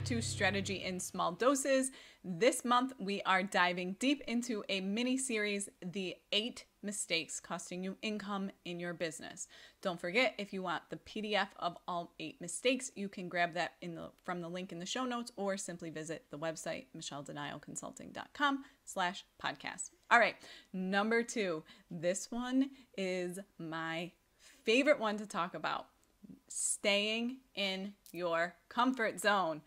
to Strategy in Small Doses. This month, we are diving deep into a mini series, The 8 Mistakes Costing You Income in Your Business. Don't forget, if you want the PDF of all 8 mistakes, you can grab that from the link in the show notes or simply visit the website, michelledenialconsulting.com/podcast. All right, number 2. This one is my favorite one to talk about. Staying in your comfort zone.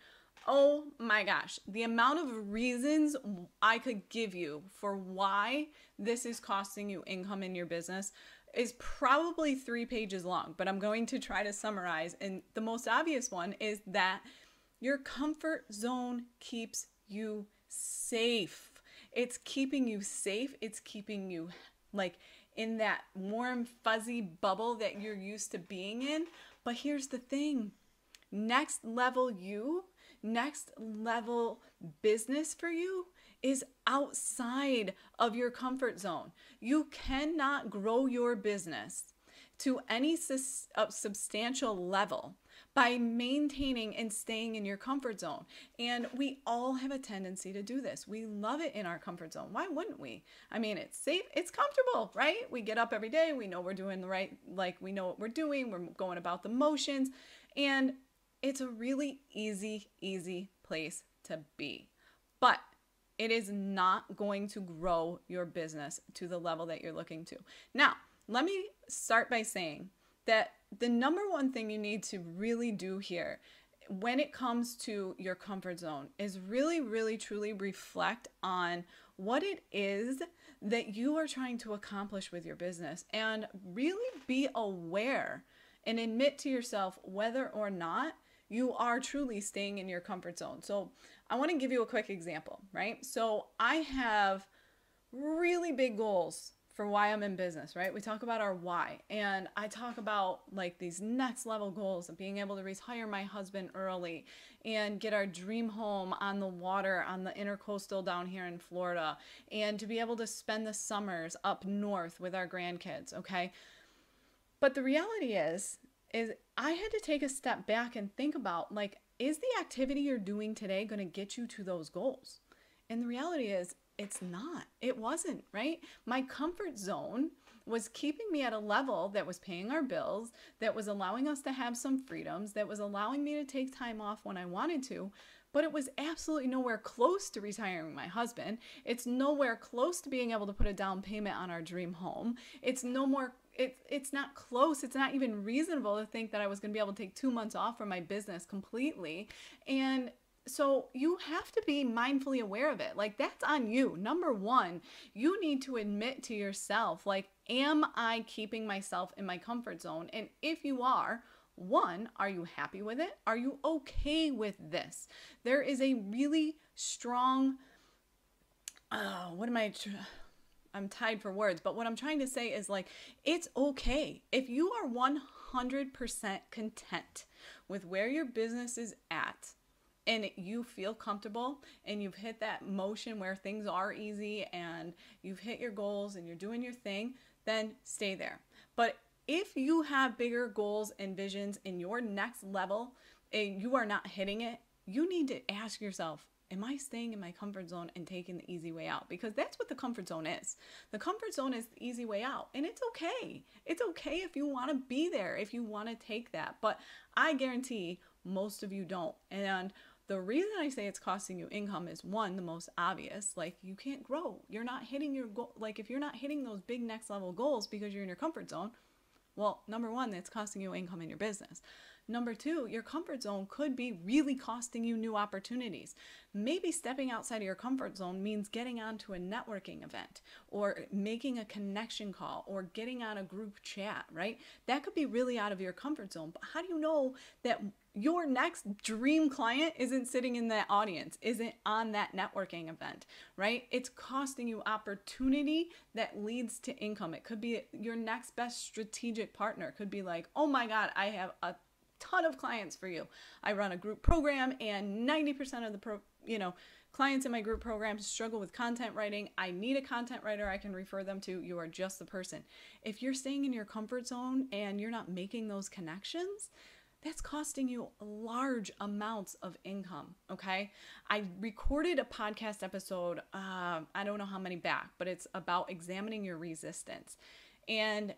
Oh my gosh, the amount of reasons I could give you for why this is costing you income in your business is probably 3 pages long, but I'm going to try to summarize. And the most obvious one is that your comfort zone keeps you safe. It's keeping you safe. It's keeping you like in that warm, fuzzy bubble that you're used to being in. But here's the thing, next level business for you is outside of your comfort zone. You cannot grow your business to any substantial level by maintaining and staying in your comfort zone. And we all have a tendency to do this. We love it in our comfort zone. Why wouldn't we? I mean, it's safe, it's comfortable, right? We get up every day, we know we're doing the right, like we know what we're doing, we're going about the motions, and it's a really easy place to be. But it is not going to grow your business to the level that you're looking to. Now, let me start by saying that the number one thing you need to really do here when it comes to your comfort zone is really truly reflect on what it is that you are trying to accomplish with your business, and really be aware and admit to yourself whether or not you are truly staying in your comfort zone. So I want to give you a quick example, right? So I have really big goals for why I'm in business, right? We talk about our why, and I talk about like these next level goals of being able to retire my husband early and get our dream home on the water on the intercoastal down here in Florida, and to be able to spend the summers up north with our grandkids, okay? But the reality is I had to take a step back and think about, like, is the activity you're doing today going to get you to those goals? And the reality is, it's not. It wasn't, right? My comfort zone was keeping me at a level that was paying our bills, that was allowing us to have some freedoms, that was allowing me to take time off when I wanted to, but it was absolutely nowhere close to retiring my husband. It's nowhere close to being able to put a down payment on our dream home. It's not close. It's not even reasonable to think that I was going to be able to take 2 months off from my business completely. And so you have to be mindfully aware of it. Like, that's on you. Number one, you need to admit to yourself, like, am I keeping myself in my comfort zone? And if you are, one, are you happy with it? Are you okay with this? There is a really strong, I'm tied for words, but what I'm trying to say is, like, it's okay. If you are 100% content with where your business is at, and you feel comfortable and you've hit that motion where things are easy and you've hit your goals and you're doing your thing, then stay there. But if you have bigger goals and visions in your next level and you are not hitting it, you need to ask yourself, am I staying in my comfort zone and taking the easy way out? Because that's what the comfort zone is. The comfort zone is the easy way out. And it's okay. It's okay if you want to be there, if you want to take that. But I guarantee most of you don't. And the reason I say it's costing you income is, one, the most obvious, like, you can't grow. You're not hitting your goal. Like, if you're not hitting those big next level goals because you're in your comfort zone, well, number one, that's costing you income in your business. Number two, your comfort zone could be really costing you new opportunities. Maybe stepping outside of your comfort zone means getting onto a networking event or making a connection call or getting on a group chat, right? That could be really out of your comfort zone. But how do you know that your next dream client isn't sitting in that audience, isn't on that networking event, right? It's costing you opportunity that leads to income. It could be your next best strategic partner. It could be like, oh my God, I have a ton of clients for you. I run a group program and 90% of the clients in my group programs struggle with content writing. I need a content writer I can refer them to. You are just the person. If you're staying in your comfort zone and you're not making those connections, that's costing you large amounts of income, okay? I recorded a podcast episode, I don't know how many back, but it's about examining your resistance. And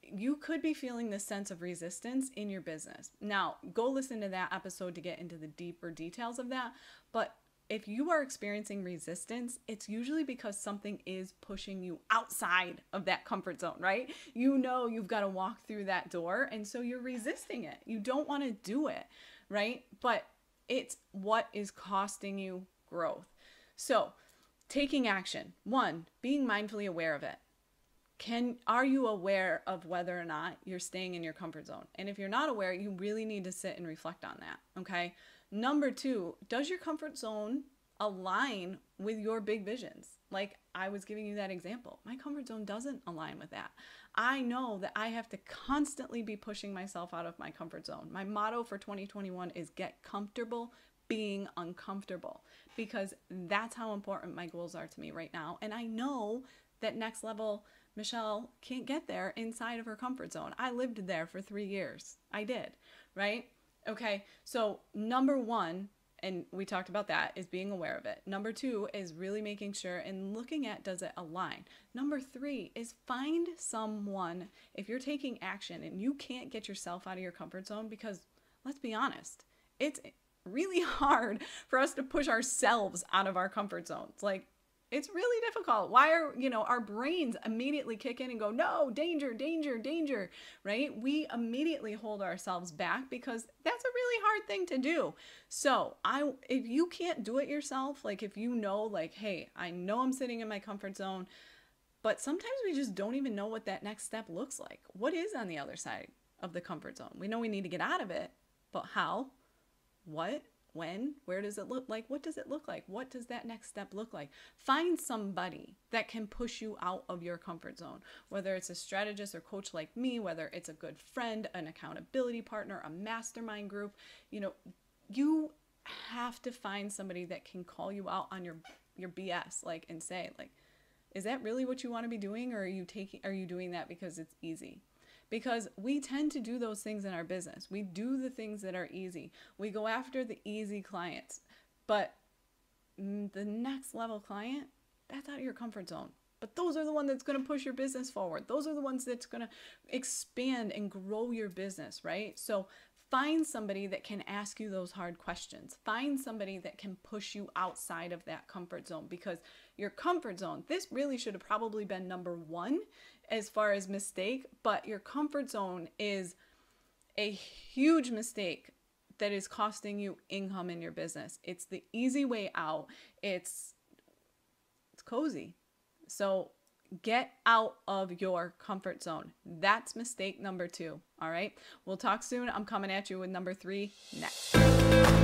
you could be feeling this sense of resistance in your business. Now, go listen to that episode to get into the deeper details of that. But if you are experiencing resistance, it's usually because something is pushing you outside of that comfort zone, right? You know you've got to walk through that door, and so you're resisting it. You don't want to do it, right? But it's what is costing you growth. So, taking action. 1, being mindfully aware of it. Are you aware of whether or not you're staying in your comfort zone? And if you're not aware, you really need to sit and reflect on that, okay? Number 2, does your comfort zone align with your big visions? Like I was giving you that example. My comfort zone doesn't align with that. I know that I have to constantly be pushing myself out of my comfort zone. My motto for 2021 is get comfortable being uncomfortable, because that's how important my goals are to me right now. And I know that next level Michelle can't get there inside of her comfort zone. I lived there for 3 years. I did, right? Okay, so number 1, and we talked about that, is being aware of it. Number 2 is really making sure and looking at, does it align? Number 3 is find someone, if you're taking action and you can't get yourself out of your comfort zone, because let's be honest, it's really hard for us to push ourselves out of our comfort zones. Like, it's really difficult. Why are, our brains immediately kick in and go, no, danger, danger, danger, right? We immediately hold ourselves back because that's a really hard thing to do. So if you can't do it yourself, like if you know, like, hey, I know I'm sitting in my comfort zone, but sometimes we just don't even know what that next step looks like. What is on the other side of the comfort zone? We know we need to get out of it, but how? What? When? Where does it look like? What does it look like? What does that next step look like? Find somebody that can push you out of your comfort zone, whether it's a strategist or coach like me, whether it's a good friend, an accountability partner, a mastermind group. You have to find somebody that can call you out on your BS, like, and say, like, is that really what you want to be doing? Or are you doing that because it's easy? Because we tend to do those things in our business. We do the things that are easy. We go after the easy clients. But the next level client, that's out of your comfort zone. But those are the ones that's going to push your business forward. Those are the ones that's going to expand and grow your business, right? So find somebody that can ask you those hard questions. Find somebody that can push you outside of that comfort zone, because your comfort zone, this really should have probably been number 1 as far as mistake, but your comfort zone is a huge mistake that is costing you income in your business. It's the easy way out. It's cozy. So get out of your comfort zone. That's mistake number 2. All right. We'll talk soon. I'm coming at you with number 3 next.